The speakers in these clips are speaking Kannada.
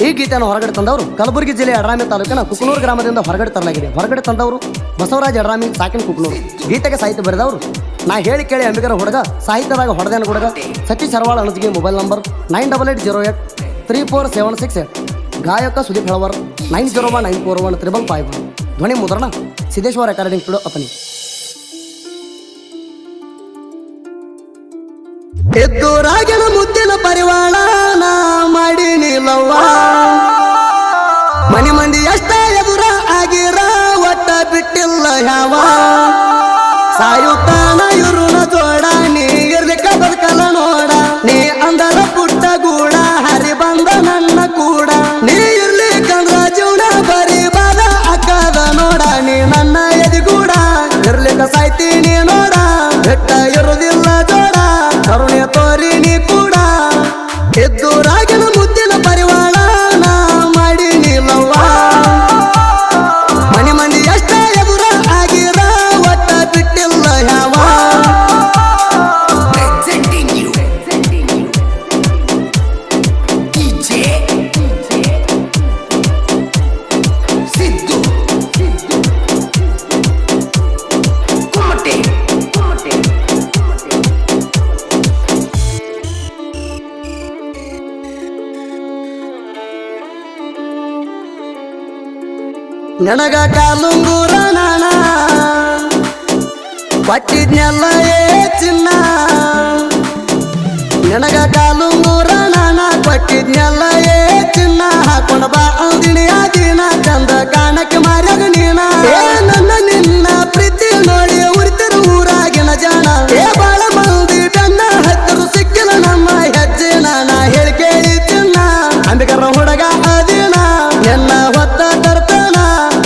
ಈ ಗೀತೆಯನ್ನು ಹೊರಗಡೆ ತಂದವರು ಕಲಬುರಗಿ ಜಿಲ್ಲೆಯ ಯಡ್ರಾಮಿ ತಾಲೂಕಿನ ಕುಕನೂರು ಗ್ರಾಮದಿಂದ ಹೊರಗಡೆ ತರಲಾಗಿದೆ. ಹೊರಗಡೆ ತಂದವರು ಬಸವರಾಜ್ ಯಡ್ರಾಮಿ ಸಾಕಿನ ಕುಕನೂರು. ಗೀತೆಗೆ ಸಾಹಿತ್ಯ ಬರೆದವರು ನಾ ಹೇಳಿ ಕೇಳಿ ಅಂಬಿಗರ ಹುಡುಗ, ಸಾಹಿತ್ಯದಾಗ ಹೊಡೆದೇನ ಹುಡುಗ ಸತೀಶ್ ಸರ್ವಾಳ ಅಣಜಿಗೆ. Mobile number 9880834768. ಗಾಯಕ ಸುದೀಪ್ ಹೆಳವರ್ 9019415551. ಧ್ವನಿ ಮುದ್ರಣ ಸಿದ್ದೇಶ್ವರ ರೆಕಾರ್ಡಿಂಗ್ ಸ್ಟುಡಿಯೋ ಅತನಿ. ಎದ್ದೂರಾಗಿನ ಮುದ್ದಿನ ಪರಿವಾಳ ನಾ ಮಾಡಿ ನಿಲ್ಲವ್ವ, ಮನಿ ಮಂದಿ ಎಷ್ಟ ಎದುರ ಆಗಿರ ಒಟ್ಟ ಬಿಟ್ಟಿಲ್ಲ ಯಾವ. ಸಾಯುತ್ತಾನ ಇರುನ ಜೋಡ ನೀ ಇರ್ಲಿಕ್ಕ ಬದುಕಲ್ಲ ನೋಡ. ನೀ ಅಂದರ ಪುಟ್ಟ ಗೂಡ ಹರಿ ಬಂದ ನನ್ನ ಕೂಡ. ನೀ ಇರ್ಲಿಕ್ಕಂದ್ರ ಜೀವನ ಬರೀ ಬಾದ ಅಕ್ಕದ ನೋಡ. ನೀ ನನ್ನ ಎದಿಗೂಡ ಇರ್ಲಿಕ್ಕ ಸಾಯ್ತೀನಿ ನೋಡ. ಬೆಟ್ಟ ಇರುದಿಲ್ಲ ಜೋಡ ಕರುಣೆ ತೋರಿ ನೀ ಕೂಡ. ಎದ್ದೂರಾಗಿನ ಮುದ್ದಿನ ಪರಿವಾಳ ನಾ ಮಾಡಿ ನಿಲ್ಲವ್ವ, ಮನಿ ಮಂದಿ ಎಷ್ಟ ಎದುರ ಆಗಿರ ಒಟ್ಟ ಬಿಟ್ಟಿಲ್ಲ ಯಾವ. ನನಗ ಕಾಲುಂಗೂರ ನಾಣ ಪಟ್ಟಿದ್ನೆಲ್ಲ ಏ ಚಿನ್ನ. ನನಗ ಕಾಲುಂಗೂರ ನಾಣ ಪಟ್ಟಿದ್ನೆಲ್ಲ ಏ ಚಿನ್ನ. ಹಾಕೊಂಡ ಬಾ ಅಂದಿನಿ ಆ ದಿನ ಚಂದ ಕಾಣಕ್ಕೆ ಮಾರ್ಯಾಗ ನೀನ. ಏ ನನ್ನ ನಿನ್ನ ಪ್ರೀತಿ ನೋಡಿ ಉರಿತಿರು ಊರಾಗಿನ ಜನ. ಏ ಬಾಳ ಮಂದಿ ಬೆನ್ನ ಹತ್ತಿರು ಸಿಕ್ಕಿಲ್ಲ ನಮ್ಮ ಹೆಜ್ಜೆನ. ನಾ ಹೇಳಿ ಕೇಳಿ ಚಿನ್ನ ಅಂಬಿಗರ ಹುಡುಗ ಅದಿನ. ಎನ್ನ ಹೊತ್ತ ತರ್ತಾನ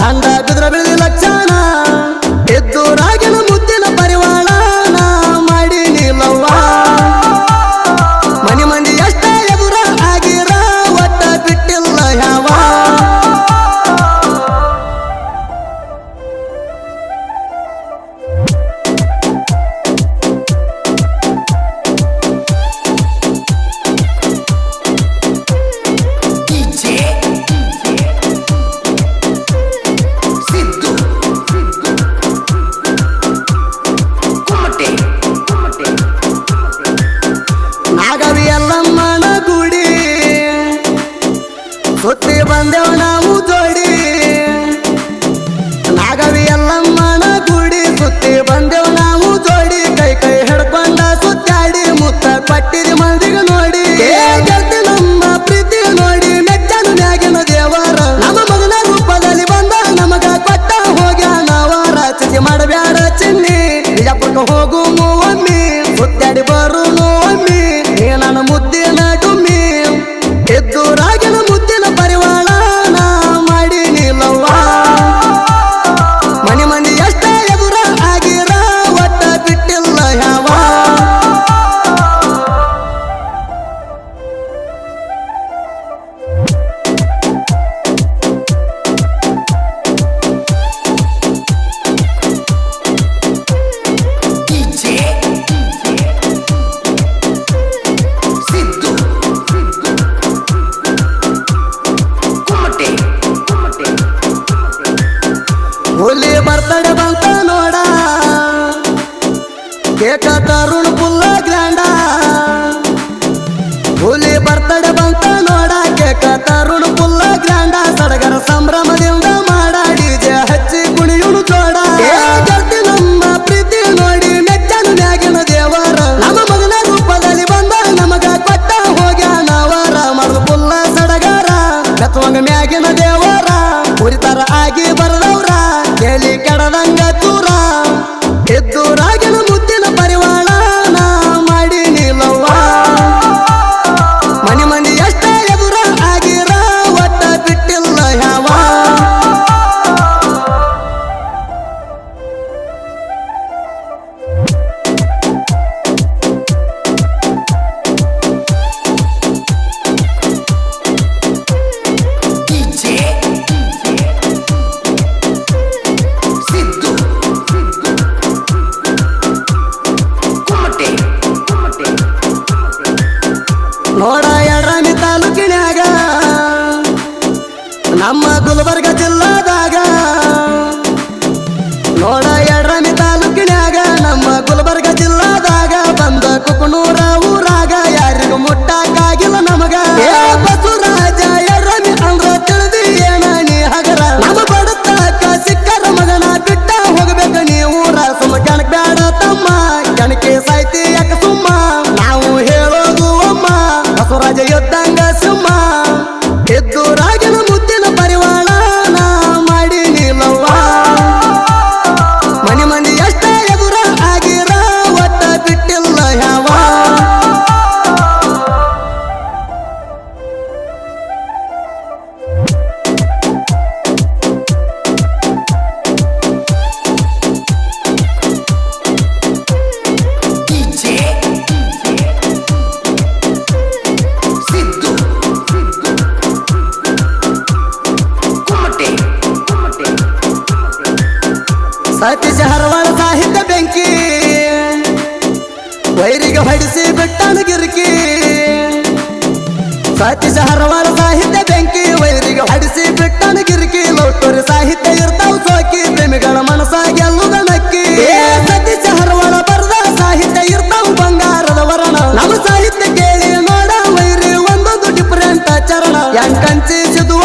ಅಂದ ಬಿದ್ರ ಬಿಳಿದ ಲಕ್ಷಣ. ಎದ್ದೂರಾಗಿನ ಮುದ್ದಿನ ಪರಿವಾಳ ನಾ ಮಾಡಿ ನಿಲ್ಲವ್ವ, ಮನಿ ಮಂದಿ ಎಷ್ಟ ಎದುರ ಆಗಿರ ಒಟ್ಟ ಬಿಟ್ಟಿಲ್ಲ ಯಾವ. ನಾಗವಿ ಎಲ್ಲಮ್ಮನ ಗುಡಿ ಸುತ್ತಿ ಬಂದೆವು ನಾವು ಜೋಡಿ. ನಾಗವಿ ಎಲ್ಲಮ್ಮನ ಗುಡಿ ಸುತ್ತಿ ಬಂದೆವು ನಾವು ಜೋಡಿ. ಕೈ ಕೈ ಹಿಡ್ಕೊಂಡ ಸುತ್ತಾಡಿ ಮುತ್ತ ಪಟ್ಟಿದ ಮಂದಿಗೆ ನೋಡಿ. ಗೆಲ್ತಿ ನಮ್ಮ ಪ್ರೀತಿ ನೋಡಿ ಮೆಚ್ಚನು ಮ್ಯಾಗಿನ ದೇವರ. ನಮ್ಮ ಮಗನ ರೂಪದಲ್ಲಿ ಬಂದ ನಮಗ ಕೊಟ್ಟ ಹೋಗ್ಯಾನ ವರ. ಚಿತಿ ಮಾಡಬ್ಯಾಡ ಚಿನ್ನಿ ಬಿಜಾಪುರಕ್ಕೆ ಹೋಗು ಒಮ್ಮಿ, ಸುತ್ತಾಡಿ ಬರು ಒಮ್ಮಿ ನನ್ನ ಮುದ್ದಿನ ಡುಮ್ಮಿ. ಎದ್ದೂರಾಗಿನ ಮುದ್ದಿನ ಪರಿವಾಳ ನಾ ಮಾಡಿ ನಿಲ್ಲವ್ವ, ಮನಿ ಮಂದಿ ಎಷ್ಟ ಎದುರ ಆಗಿರ ಒಟ್ಟ ಬಿಟ್ಟಿಲ್ಲ ಯಾವ. ಹುಲಿ ಬರ್ತಡೆ ಬಂತ ನೋಡ, ಕೇಕ ತರುಣ್ ಪುಲ್ಲ ಗ್ರ್ಯಾಂಡ. ಹುಲಿ ಬರ್ತಡೆ ಬಂತ ನೋಡ, ಕೇಕ ತರುಣ್ ಪುಲ್ಲ ಗ್ರ್ಯಾಂಡ. ಸಡಗರ ಸಂಭ್ರಮದಿಂದ ಮಾಡ ಡಿಜೆ ಹಚ್ಚಿ ಕುಣಿಯುಣು ಜೋಡ. ಗೆಲ್ತಿ ನಮ್ಮ ಪ್ರೀತಿ ನೋಡಿ ಮೆಚ್ಚನು ಮ್ಯಾಗಿನ ದೇವರ. ನಮ್ಮ ಮಗನ ರೂಪದಲ್ಲಿ ಬಂದ ನಮಗ ಕೊಟ್ಟ ಹೋಗ್ಯಾನ ವರ. ಮರದು ಪುಲ್ಲ ಸಡಗರ ಕತ್ವಂಗ ಮ್ಯಾಗಿನ ದೇವರ. ಉರಿತರ ಆಗಿ ಬರದವ್ರ ಕೇಳಿ ಕೆಡದಂಗ ತೂರ. ಎದ್ದೂರಾಗಿನ ಮುದ್ದಿನ ಪರಿವಾಳ ನಾ ಮಾಡಿ ನಿಲ್ಲವ್ವ, ಮನಿ ಮಂದಿ ಎಷ್ಟ ಎದುರ ಆಗಿರ ಒಟ್ಟ ಬಿಟ್ಟಿಲ್ಲ ಯಾವ. ಸತೀಶ ಹರವಾಳ ಸಾಹಿತ್ಯ ಬೆಂಕಿ ವೈರಿಗೆ ಹೊಡಿಸಿ ಬಿಟ್ಟನು ಗಿರ್ಕಿ ಸತೀಶ ಹರವಾಳ ಸಾಹಿತ್ಯ ಬೆಂಕಿ ವೈರಿಗೆ ಹೊಡಿಸಿ ಬಿಟ್ಟನು ಗಿರ್ಕಿ ಲೋಟೋರಿ ಸಾಹಿತ್ಯ ಇರ್ತಾವ್ ಸೋಕಿ ಪ್ರೇಮಿಗಳ ಮನಸ ಗೆಲ್ಲುದ ನಕ್ಕಿ ಸತೀಶ ಹರವಾಳ ಬರದ ಸಾಹಿತ್ಯ ಇರ್ತಾವ್ ಬಂಗಾರದ ವರ್ಣ ನಮ್ಮ ಸಾಹಿತ್ಯ ಕೇಳಿ ನೋಡ ವೈರಿ ಒಂದೊಂದು ಡಿಫರೆಂಟ್ ಚರಣ ಎಂಕಂಚಿ ಸಿದುವ